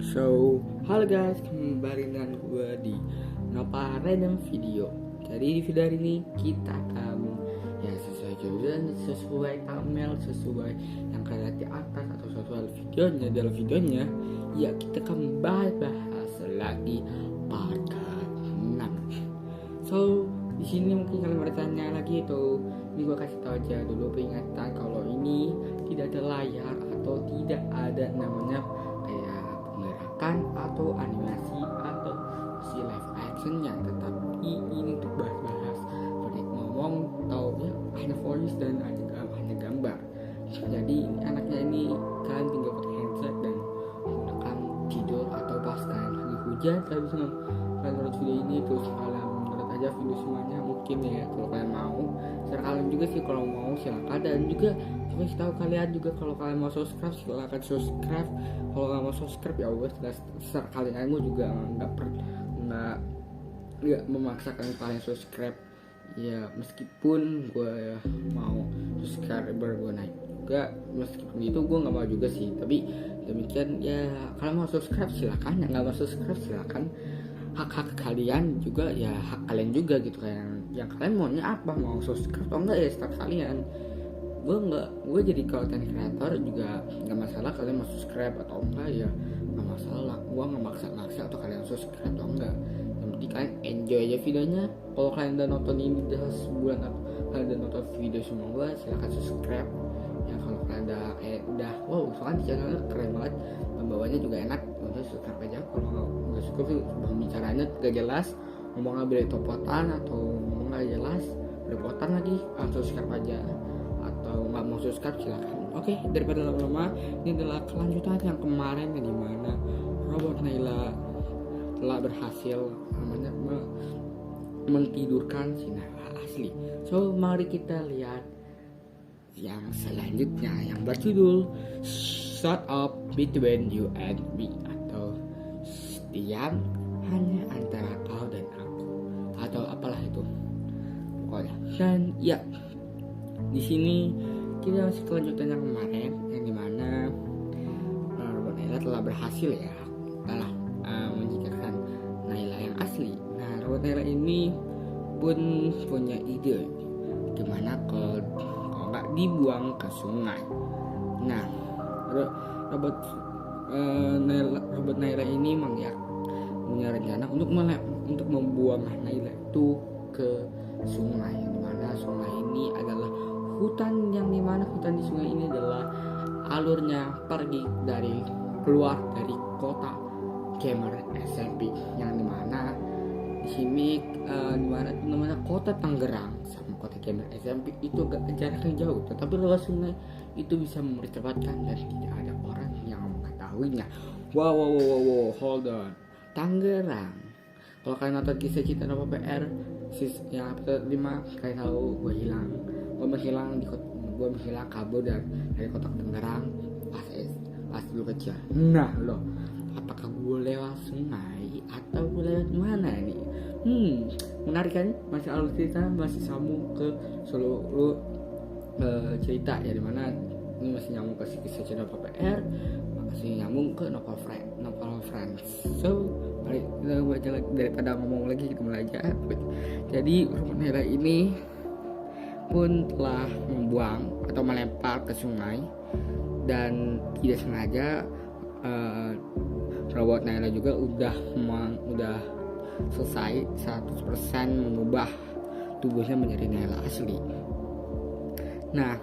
So, halo guys, kembali dengan gue di Nova Random Video. Jadi di video hari ini kita akan sesuai judul, sesuai thumbnail, sesuai yang kalian lihat di atas atau sesuai videonya. Dalam videonya ya kita akan bahas lagi part 6. So, di sini mungkin kalian bertanya lagi itu, ini gue kasih tahu aja dulu peringatan kalau ini tidak ada layar atau tidak ada namanya kayak pengerakan atau animasi atau si live actionnya, tetapi ini untuk bahas seperti ngomong atau ya hanya voice dan hanya gambar. Jadi anaknya ini kalian tinggal pakai headset dan menggunakan tidur atau pas kalian lagi hujan kalian bisa menonton video ini terus kalian menonton aja video semuanya mungkin ya kalau kalian mau. Serta kalian juga sih kalau mau silakan, dan juga kasih tahu kalian juga kalau kalian mau subscribe silakan subscribe. Kalau nggak mau subscribe ya udah terserah kalian. Gue juga nggak memaksakan kalian subscribe ya, meskipun gue mau subscriber gue naik juga, meskipun itu gue nggak mau juga sih, tapi demikian ya. Kalau mau subscribe silakan, yang nggak mau subscribe silakan. Hak kalian juga ya, hak kalian juga gitu kan. Yang kalian maunya apa, mau subscribe atau enggak ya start kalian. Gue jadi content creator juga nggak masalah kalian mau subscribe atau enggak ya, nggak masalah. Gue nggak maksa atau kalian subscribe atau enggak. Yang penting kalian enjoy aja videonya. Kalau kalian udah nonton ini udah sebulan atau kalian udah nonton video semua gue, silahkan subscribe ya. Kalau kalian udah wow soalnya di channelnya keren banget, pembawanya juga enak, udah subscribe aja. Kalau nggak suka sih bicaranya gak jelas, ngomongnya belepotan atau ngomong gak jelas belepotan lagi, subscribe aja. Atau nggak mau subscribe silakan. Oke, daripada lama-lama, ini adalah kelanjutan yang kemarin yang dimana robot Naila telah berhasil namanya mentidurkan si Naila asli. So mari kita lihat yang selanjutnya yang berjudul Shut Up Between You and Me, atau diam hanya antara kau dan aku, atau apalah itu pokoknya. Dan ya di sini kita masih kelanjutan yang kemarin yang dimana robot Naila telah berhasil ya telah menjadikan Naila yang asli. Nah robot Naila ini pun punya ide gimana kalau nggak dibuang ke sungai. Nah robot Naila ini punya rencana untuk membuang Naila itu ke sungai, yang dimana sungai ini adalah hutan, yang dimana hutan di sungai ini adalah alurnya pergi keluar dari kota Gamer SMP, yang dimana di sini dimana namanya kota Tangerang sama kota Gamer SMP itu gak jaraknya jauh, tetapi lewat sungai itu bisa mempercepatkan dan tidak ada orang yang mengetahuinya. Wow, hold on. Tangerang, kalau kalian nonton kisah cinta Nova PR yang episode 5, kalian tahu gue menghilang kabur dari kota Tangerang pas dulu kecil. Nah loh, apakah gue lewat sungai atau gue lewat mana nih? Menarik kan? Masih alur cerita masih sambung ke seluruh cerita ya, dimana ini masih nyambung ke kisah cinta Nova PR, masih nyambung ke novel friends. So mari kita baca lagi, daripada ngomong lagi kita mulai aja. Jadi robot Naila ini pun telah membuang atau melempar ke sungai, dan tidak sengaja robot Naila juga udah selesai 100% mengubah tubuhnya menjadi Naila asli. Nah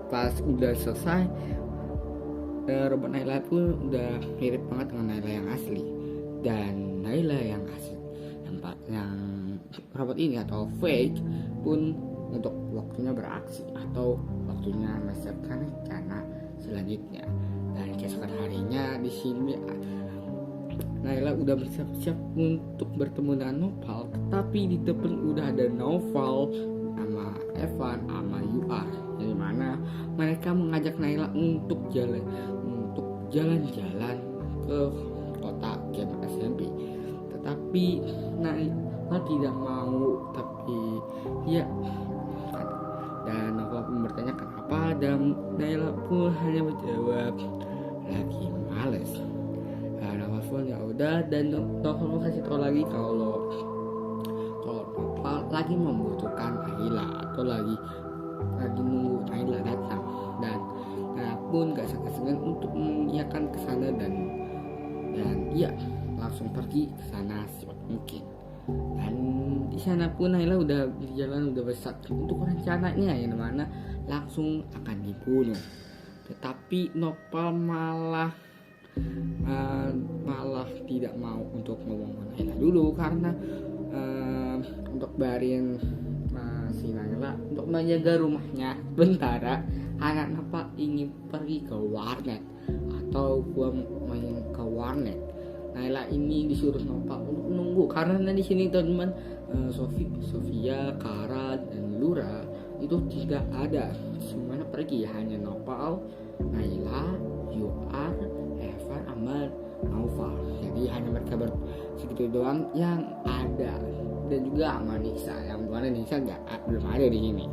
pas udah selesai, robot Naila pun udah mirip banget dengan Naila yang asli. Dan Naila yang asli yang robot ini atau fake pun untuk waktunya beraksi atau waktunya melaksanakan rencana selanjutnya. Dan keesokan harinya di sini Naila udah bersiap-siap untuk bertemu dengan Noval, tapi di depan udah ada Noval sama Evan sama UR, yang mana mereka mengajak Naila untuk jalan-jalan ke kota Game SMP, tetapi Naila tidak mau. Tapi ya, dan Noval pun bertanya kenapa, dan Naila pun hanya menjawab lagi males. Noval pun udah, dan Nopal kasih tahu lagi kalau Nopal lagi membutuhkan Naila atau lagi nunggu Naila datang, dan pun gak segan-segan untuk mengiyakan ke sana dan iya langsung pergi ke sana secepat mungkin. Dan di sana pun Naila udah berjalan, udah besar untuk rencananya yang mana langsung akan dibunuh. Tetapi Nopal malah tidak mau untuk ngomong Naila dulu, karena untuk barin si Naila untuk menjaga rumahnya sementara anak Nopal ingin pergi ke warnet atau gua main ke warnet. Naila ini disuruh Nopal untuk menunggu karena di sini teman-teman Sofia, Kara dan Lura itu tidak ada, semuanya pergi, hanya Nopal, Naila, Yuar, Evan, Amal, Naufal. Jadi hanya mereka segitu doang yang ada, dan juga sama Nisa, yang mana Nisa belum ada di sini.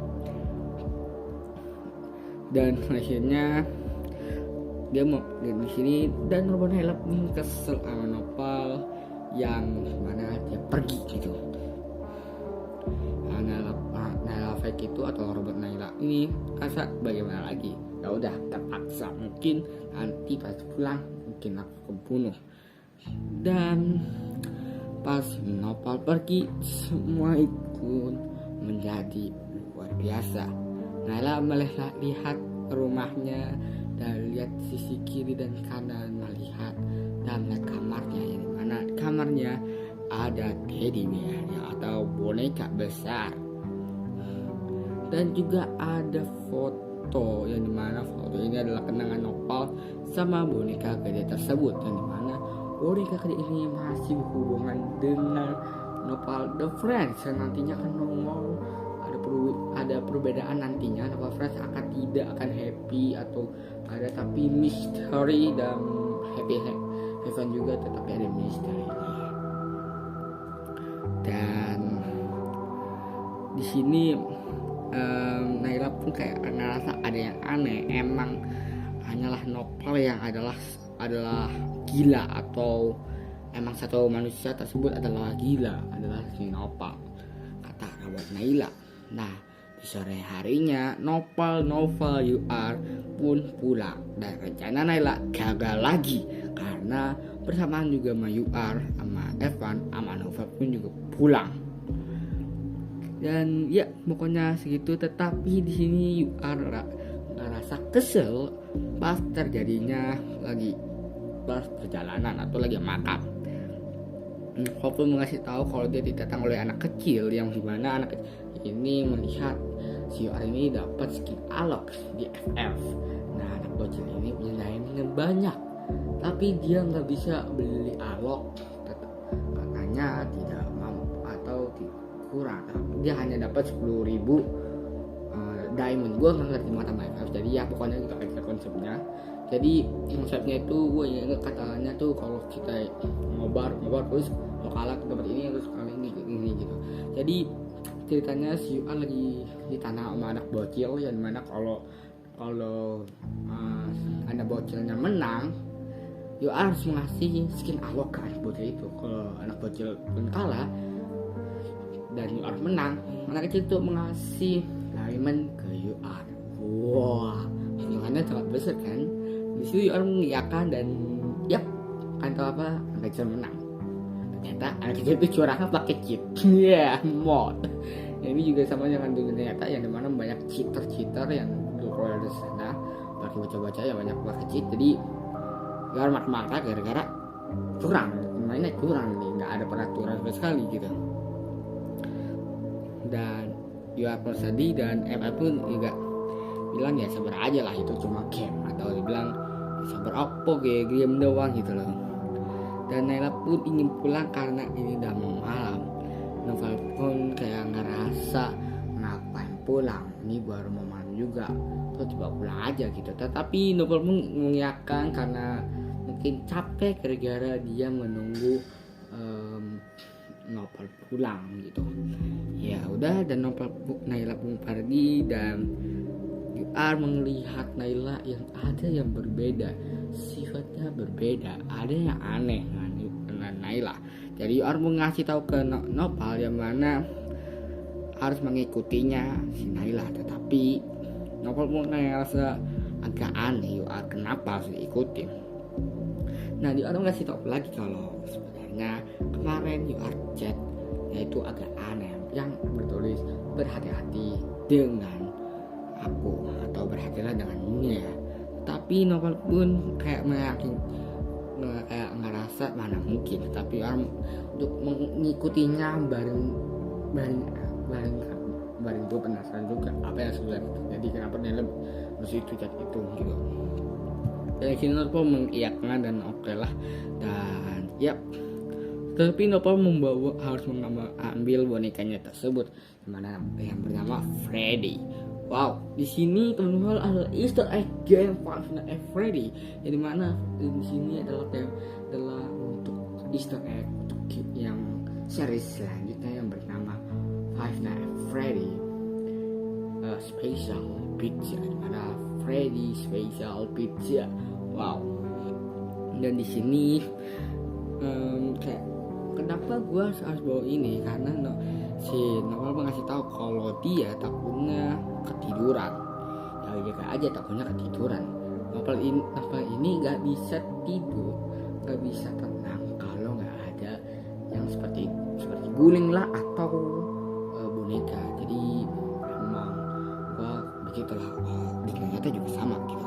Dan akhirnya dia mau di sini, dan Robot Naila pun kesel sama Nopal yang mana dia pergi gitu. Naila fake itu atau Robot Naila ini rasa bagaimana lagi, ya udah terpaksa, mungkin nanti pas pulang mungkin aku kebunuh. Dan pas Nopal pergi, semua ikut menjadi luar biasa. Naila melihat rumahnya dan lihat sisi kiri dan kanan, melihat dan melihat kamarnya, yang mana kamarnya ada teddy bear atau boneka besar, dan juga ada foto yang dimana foto ini adalah kenangan Nopal sama boneka gede tersebut, yang dimana boneka gede ini masih berhubungan dengan Nopal the Friends yang nantinya akan nongol. Ada perbedaan nantinya, Nopal Friends tidak akan happy atau ada, tapi misteri, dan happy Heaven juga tetapi ada misteri. Dan di sini Naila pun kayak ngerasa ada yang aneh. Emang hanyalah Nopal yang adalah gila, atau emang satu manusia tersebut adalah gila, adalah si Nopal, kata Robot Naila. Nah, di sore harinya Nopal, Novel, Yuar pun pulang, dan rencana Naila gagal lagi karena bersamaan juga sama Yuar, sama Evan, sama Novel pun juga pulang. Dan ya pokoknya segitu. Tetapi di sini Yuar ngerasa kesel pas terjadinya lagi pas perjalanan atau lagi makam. Walaupun mengasih tahu kalau dia didatang oleh anak kecil, yang dimana anak kecil ini melihat si Yuar ini dapat skin Alok di FF. Nah, anak bocil ini punya diamond banyak, tapi dia nggak bisa beli Alok, katanya tidak mampu atau kurang. Dia hanya dapat 10.000 diamond. Gue nggak ngerti mata FF, jadi ya pokoknya gitu aja konsepnya. Jadi konsepnya itu gue ingat katanya tuh kalau kita ngobar terus mau kalah dapat ini terus kali ini gitu. Jadi ceritanya si Yuan lagi di tanah sama anak bocil, yang mana kalau anak bocilnya menang, Yuan harus ngasih skin Alok ke anak bocil itu. Kalau anak bocil pun kalah dan Yuan menang, anak kecil itu mengasih diamond ke Yuan. Wah, hubungannya sangat besar kan. Di situ Yuan mengiyakan dan yap, kan tahu apa, anak kecil menang. Ternyata anak kecil itu curangnya pakai cheat. Iya, mod. Ini juga sama dengan dunia nyata, yang dimana banyak cheater yang keluar dari sana pakai baca-baca yang banyak pakai cheat. Jadi Yuan marah gara-gara curang, mainnya curang nih, nggak ada peraturan sama sekali gitu. Dan Yuan pun sedih, dan ML pun juga bilang ya sabar aja lah, itu cuma game, atau dibilang sabar apa game doang gitu loh. Dan Naila pun ingin pulang karena ini udah mau malam. Novel pun kayak ngerasa ngapain pulang, ini baru mau malam juga, terus coba pulang aja gitu. Tetapi Novel pun mengiyakan karena mungkin capek gara-gara dia menunggu Novel pulang gitu. Ya udah, dan Naila pun pergi, dan Yuar melihat Naila yang ada yang berbeda, sifatnya berbeda, ada yang aneh. Naila. Jadi orang mau ngasih tahu ke Nopal yang mana harus mengikutinya si Naila, tetapi Nopal pun ngerasa agak aneh, kenapa harus diikutin. Nah, dia orang ngasih tahu lagi kalau sebenarnya kemarin chat yaitu agak aneh yang bertulis berhati-hati dengan aku atau berhati-hatilah dengannya. Tapi Nopal pun kayak ngerasa mana mungkin, tapi orang untuk mengikutinya bareng gue penasaran juga apa yang sebenarnya terjadi, kenapa dia harus itu chat itu gitu. Dan sini Nopal mengiyakan dan oke lah, dan yap. Tapi Nopal harus mengambil bonekanya tersebut, dimana yang bernama Freddy. Wow, di sini teman-teman ada Easter egg game Five Nights at Freddy. Yang dimana di sini adalah untuk Easter egg untuk yang series selanjutnya yang bernama Five Nights at Freddy Special Pizza, dimana Freddy Special Pizza. Wow. Dan di sini kayak kenapa gue harus bawa ini, karena si Nopal ngasih tahu kalau dia takutnya ketiduran. Ya jaga aja takutnya ketiduran. Nopal ini nggak bisa tidur, nggak bisa tenang kalau nggak ada yang seperti guling lah atau boneka. Jadi emang gue begitulah, ternyata juga sama gitu.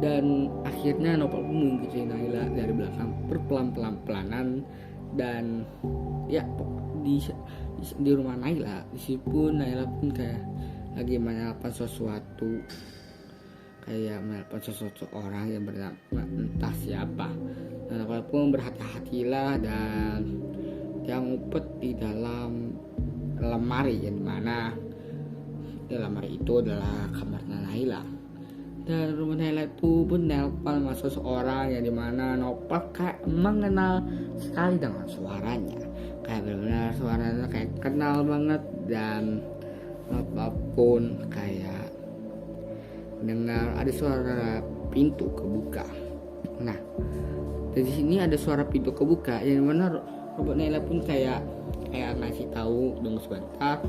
Dan akhirnya Nopal pun mengikuti Naila dari belakang perpelan-pelanan, dan ya di rumah Naila. Di situ pun Naila pun kayak lagi menelpon sesuatu orang yang bernama entah siapa. Dan Nopal pun berhati-hatilah dan yang ngumpet di dalam lemari, yang mana lemari itu adalah kamarnya Naila. Dan rumah Naila itu pun nelpon sama seseorang yang dimana Nopal kayak mengenal sekali dengan suaranya, kayak benar-benar suaranya kayak kenal banget. Dan Nopal pun kayak mendengar ada suara pintu kebuka. Nah, dari sini ada suara pintu kebuka yang dimana robot Naila pun kayak ngasih tahu tunggu sebentar,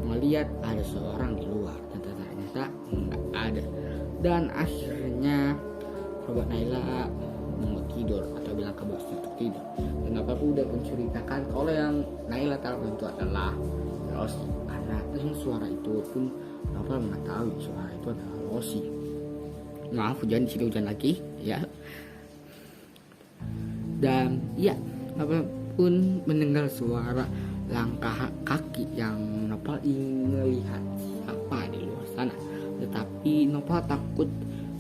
melihat ada seorang di luar, dan ternyata nggak ada. Dan akhirnya robot Naila mau tidur atau bilang ke bosnya untuk tidur. Dan Nopal udah menceritakan kalau yang Naila tahu itu adalah Rosie, karena dengan suara itu pun Nopal mengetahui suara itu adalah Rosie. Maaf hujan, di sini hujan lagi ya. Dan ya, Nopal pun mendengar suara langkah kaki yang Nopal ingin melihat siapa di luar sana. Tetapi Nopal takut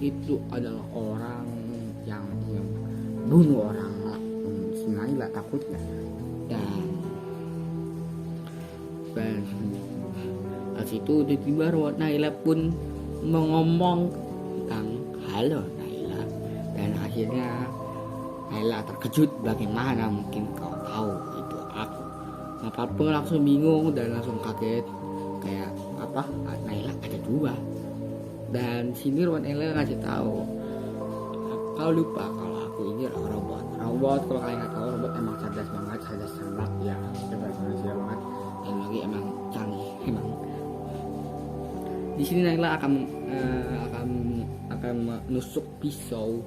itu adalah orang yang bunuh orang Naila takutnya. Dan situ tiba-tiba robot Naila pun mengomong tentang halo Naila. Dan akhirnya Naila terkejut, bagaimana mungkin kau tahu itu aku. Nopal pun langsung bingung dan langsung kaget, kayak apa, Naila ada dua. Dan sini robot Naila ngasih tahu, kau lupa kalau aku ini robot. Kalau kalian nggak tahu, robot emang cerdas banget ya, cerdas manusia banget, dan lagi emang canggih emang. Di sini Naila akan menusuk pisau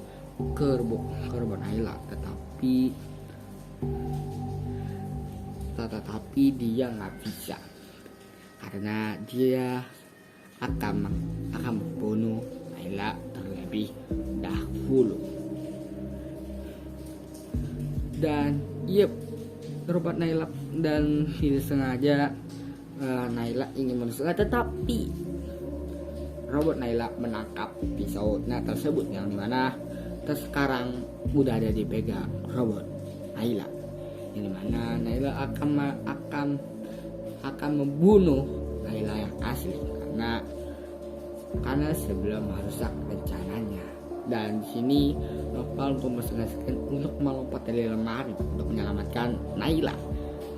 ke robot Naila, tetapi dia nggak bisa, karena dia akan membunuh Naila terlebih dahulu. Dan robot Naila dan tidak sengaja Naila ingin menusuknya, tetapi robot Naila menangkap pisau tersebut, yang dimana sekarang udah ada dipegang robot Naila, yang dimana Naila akan membunuh Naila yang asli, karena sebelum merusak rencananya. Dan di sini Nopal memutuskan untuk melompat dari lemari untuk menyelamatkan Naila,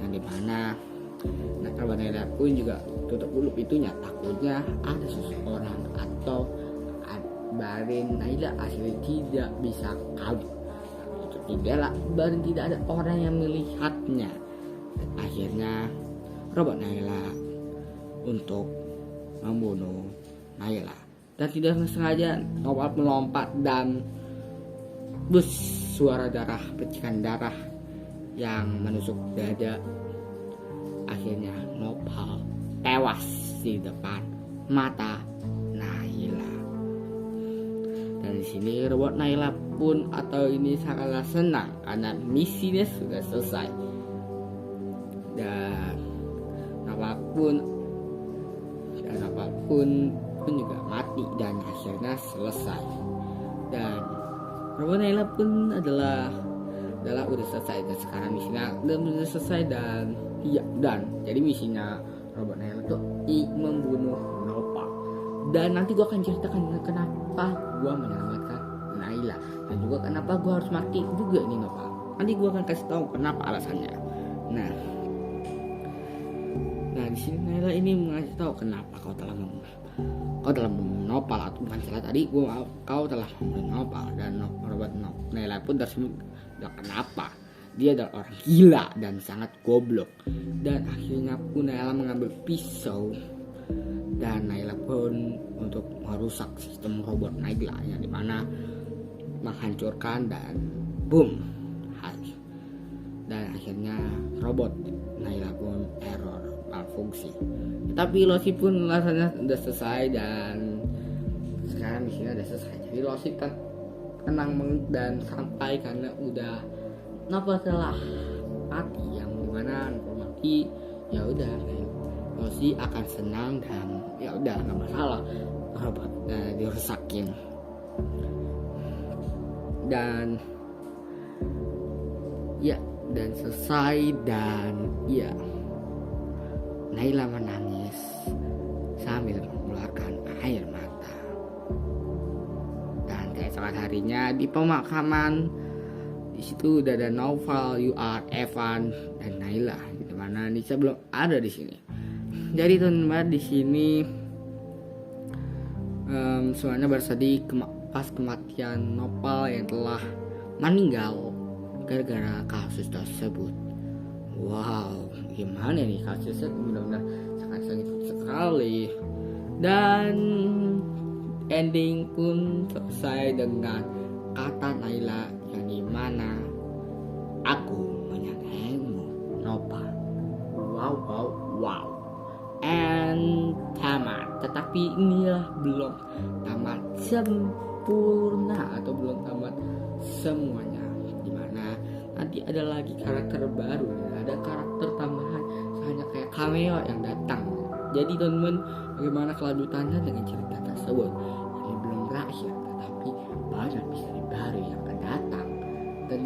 yang dimana robot Naila pun juga tutup dulu pintunya, takutnya ada seseorang atau barin Naila asli tidak bisa kabur. Tutup tidak ada orang yang melihatnya. Dan akhirnya robot Naila untuk membunuh Naila, dan tidak sengaja Nopal melompat dan bus, suara darah, percikan darah yang menusuk dada. Akhirnya Nopal tewas di depan mata Naila. Dan di sini robot Naila pun sangatlah senang karena misinya sudah selesai. Dan apapun juga mati dan akhirnya selesai. Dan robot Naila pun adalah udah selesai, dan sekarang misinya udah selesai. Dan jadi misinya robot Naila itu membunuh Nopal. Dan nanti gue akan ceritakan kenapa gue menyelamatkan Naila, dan juga kenapa gue harus mati juga nih Nopal. Nanti gue akan kasih tahu kenapa alasannya. Nah di sini Naila ini mengasih tahu kenapa kau telah membunuh Nopal, atau bukan salah tadi kau telah membunuh Nopal. Dan robot Naila pun tersebut kenapa dia adalah orang gila dan sangat goblok. Dan akhirnya pun Naila mengambil pisau, dan Naila pun untuk merusak sistem robot Naila, yang dimana menghancurkan dan boom, dan akhirnya robot Naila pun error, malfungsi. Tapi Losi pun rasanya udah selesai, dan sekarang misinya udah selesai. Jadi Losi tenang dan santai karena udah Nopal telah mati, yang dimana Nopal mati ya udah Losi akan senang, dan ya udah nggak masalah robotnya dirusakin. Dan selesai, dan Naila menangis sambil mengeluarkan air mata. Dan keesokan harinya di pemakaman, di situ udah ada Noval, UR, Evan, dan Naila, di mana Nisa belum ada di sini. Jadi teman-teman, di sini semuanya bersedih pas kematian Nopal yang telah meninggal gara-gara kasus tersebut. Wow, gimana nih kasusnya, benar-benar sangat sakit sekali. Dan ending pun selesai dengan kata Naila yang dimana aku menyayangimu Nopal. Wow. And tamat. Tetapi inilah belum tamat sempurna, atau belum tamat semuanya, dimana nanti ada lagi karakter baru, ada karakter tambahan hanya kayak cameo yang datang. Jadi teman-teman, bagaimana kelanjutannya dengan cerita tersebut? Ini belum berakhir, tetapi banyak misteri baru yang akan datang. Dan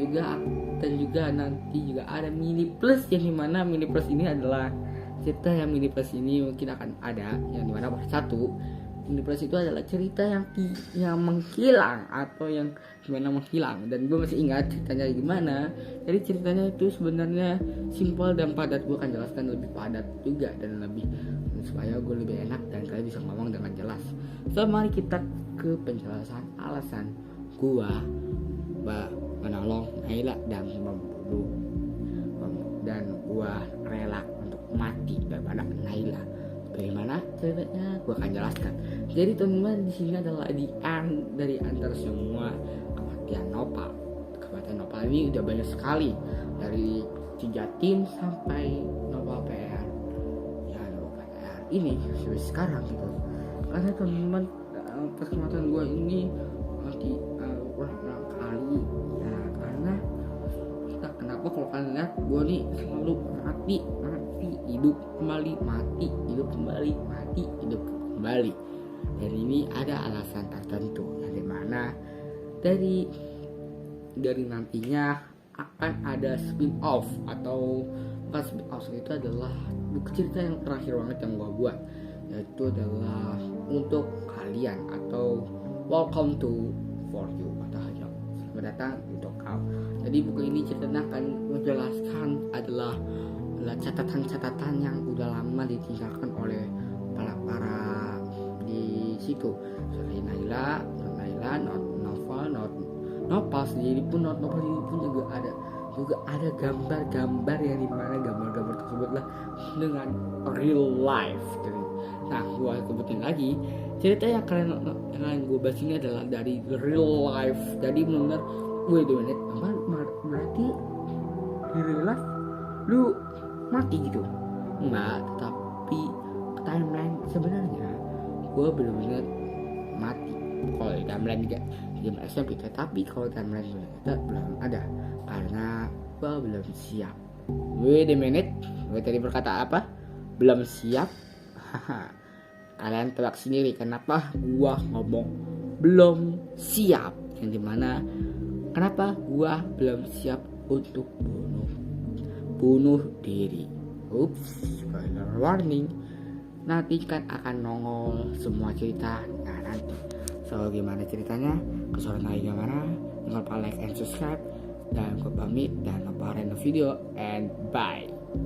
juga nanti juga ada mini plus, yang dimana mini plus ini adalah cerita yang mini plus ini mungkin akan ada, yang dimana part 1 mini plus itu adalah cerita yang menghilang, atau yang gimana menghilang. Dan gue masih ingat ceritanya gimana. Jadi ceritanya itu sebenarnya simpel dan padat. Gue akan jelaskan lebih padat juga dan lebih, supaya gue lebih enak dan kalian bisa ngomong dengan jelas. So mari kita ke penjelasan alasan gue menolong Naila dan membunuh, dan gue rela untuk mati daripada Naila. Bagaimana ceritanya? Gue akan jelaskan. Jadi teman-teman, di sini adalah di dari antara semua kematian Nopal. Kematian Nopal ini udah banyak sekali, dari 3 tim sampai Nopal PR. Ya Nopal PR ini sampai sekarang gitu. Karena teman-teman, pas kematian gue ini nanti ulang kali ya, karena kenapa kalau kalian lihat gue nih selalu mati hidup kembali, mati hidup kembali, mati hidup kembali. Dan ini ada alasan tertentu, yang dimana dari nantinya akan ada spin off, atau bukan spin off, itu adalah buku cerita yang terakhir banget yang gue buat, yaitu adalah untuk kalian, atau welcome to for you, atau selamat datang untuk kau. Jadi buku ini ceritanya akan menjelaskan adalah catatan-catatan yang udah lama ditinggalkan oleh para di situ, seperti Naila, Noval, novel sendiri pun juga ada gambar-gambar yang dimana gambar-gambar tersebutlah dengan real life gitu. Nah, gue sebutin lagi cerita yang kalian gue bahas ini adalah dari real life. Jadi benar-benar wait a minute, berarti di real life lu mati gitu? Enggak, tapi timeline sebenarnya gue benar-benar mati. Kalau di timeline juga game SMP, tapi kalau timeline kita belum ada karena gue belum siap. Wait a minute, gue tadi berkata apa? Belum siap? Kalian tebak sendiri kenapa gue ngomong belum siap, yang dimana kenapa gue belum siap untuk bunuh diri. Ups, spoiler warning. Nanti kan akan nongol semua cerita. Nah nanti, so gimana ceritanya? Kesuruhan lagi gimana? Jangan lupa like and subscribe. Dan gue pamit dan lupa random video and bye.